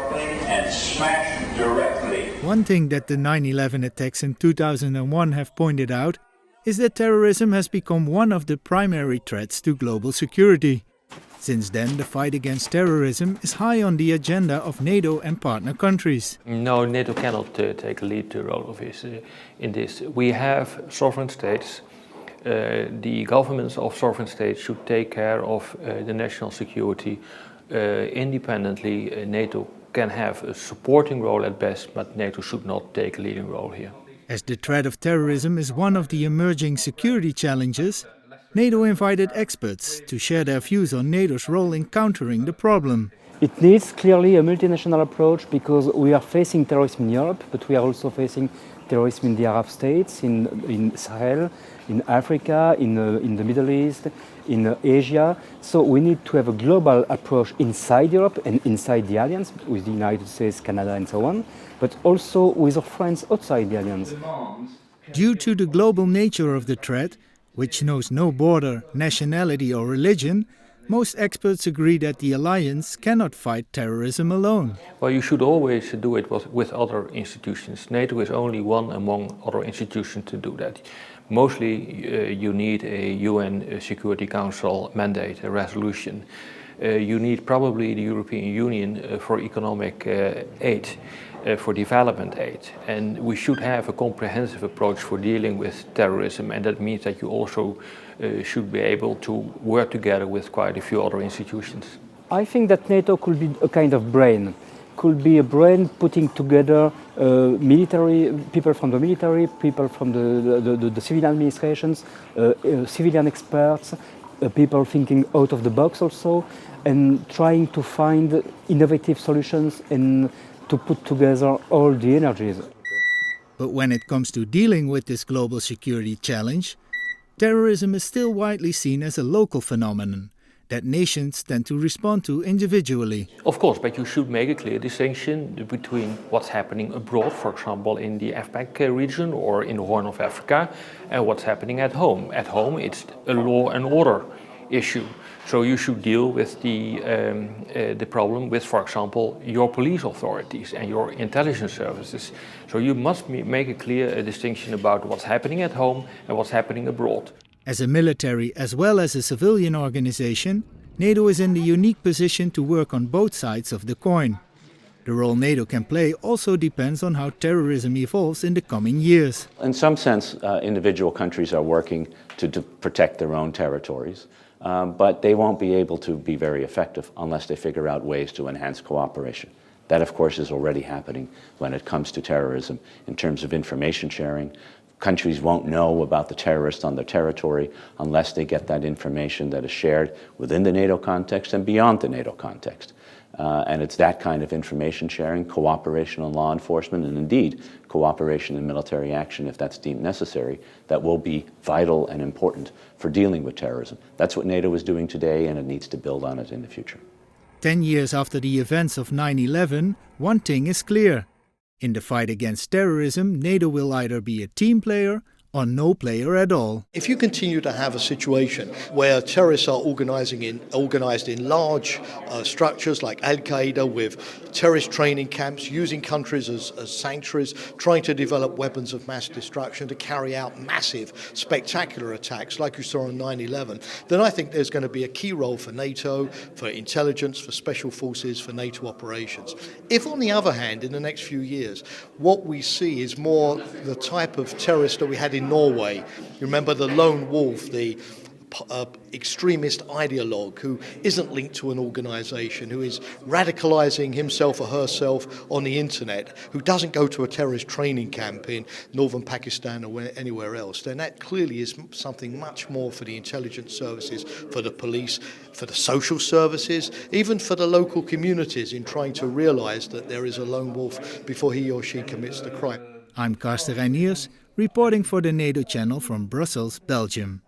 airplane and smashed directly. One thing that the 9/11 attacks in 2001 have pointed out is that terrorism has become one of the primary threats to global security. Since then, the fight against terrorism is high on the agenda of NATO and partner countries. No, NATO cannot take a lead role in this. We have sovereign states. The governments of sovereign states should take care of the national security independently. NATO can have a supporting role at best, but NATO should not take a leading role here. As the threat of terrorism is one of the emerging security challenges, NATO invited experts to share their views on NATO's role in countering the problem. It needs clearly a multinational approach because we are facing terrorism in Europe, but we are also facing terrorism in the Arab states, in Sahel, in Africa, in the Middle East, in Asia. So we need to have a global approach inside Europe and inside the alliance, with the United States, Canada and so on, but also with our friends outside the alliance. Due to the global nature of the threat, which knows no border, nationality or religion, most experts agree that the alliance cannot fight terrorism alone. Well, you should always do it with other institutions. NATO is only one among other institutions to do that. Mostly you need a UN Security Council mandate, a resolution. You need probably the European Union for economic aid, for development aid. And we should have a comprehensive approach for dealing with terrorism, and that means that you also should be able to work together with quite a few other institutions. I think that NATO could be a kind of brain. Could be a brain putting together military people from the military, people from the civil administrations, civilian experts, people thinking out of the box also, and trying to find innovative solutions and to put together all the energies. But when it comes to dealing with this global security challenge, terrorism is still widely seen as a local phenomenon that nations tend to respond to individually. Of course, but you should make a clear distinction between what's happening abroad, for example in the AFPAC region or in the Horn of Africa, and what's happening at home. At home it's a law and order issue. So you should deal with the problem with, for example, your police authorities and your intelligence services. So you must make a clear distinction about what's happening at home and what's happening abroad. As a military as well as a civilian organization, NATO is in the unique position to work on both sides of the coin. The role NATO can play also depends on how terrorism evolves in the coming years. In some sense, individual countries are working to protect their own territories, but they won't be able to be very effective unless they figure out ways to enhance cooperation. That, of course, is already happening when it comes to terrorism in terms of information sharing. Countries won't know about the terrorist on their territory unless they get that information that is shared within the NATO context and beyond the NATO context. And it's that kind of information sharing, cooperation on law enforcement, and indeed cooperation in military action, if that's deemed necessary, that will be vital and important for dealing with terrorism. That's what NATO is doing today, and it needs to build on it in the future. 10 years after the events of 9/11, one thing is clear. In the fight against terrorism, NATO will either be a team player or no player at all. If you continue to have a situation where terrorists are organized in large structures like Al-Qaeda with terrorist training camps, using countries as sanctuaries, trying to develop weapons of mass destruction to carry out massive, spectacular attacks like you saw on 9/11, then I think there's going to be a key role for NATO, for intelligence, for special forces, for NATO operations. If, on the other hand, in the next few years, what we see is more the type of terrorist that we had in Norway. Remember the lone wolf, the extremist ideologue who isn't linked to an organisation, who is radicalising himself or herself on the internet, who doesn't go to a terrorist training camp in northern Pakistan or anywhere else, then that clearly is something much more for the intelligence services, for the police, for the social services, even for the local communities in trying to realise that there is a lone wolf before he or she commits the crime. I'm Karsten Reiniers, reporting for the NATO channel from Brussels, Belgium.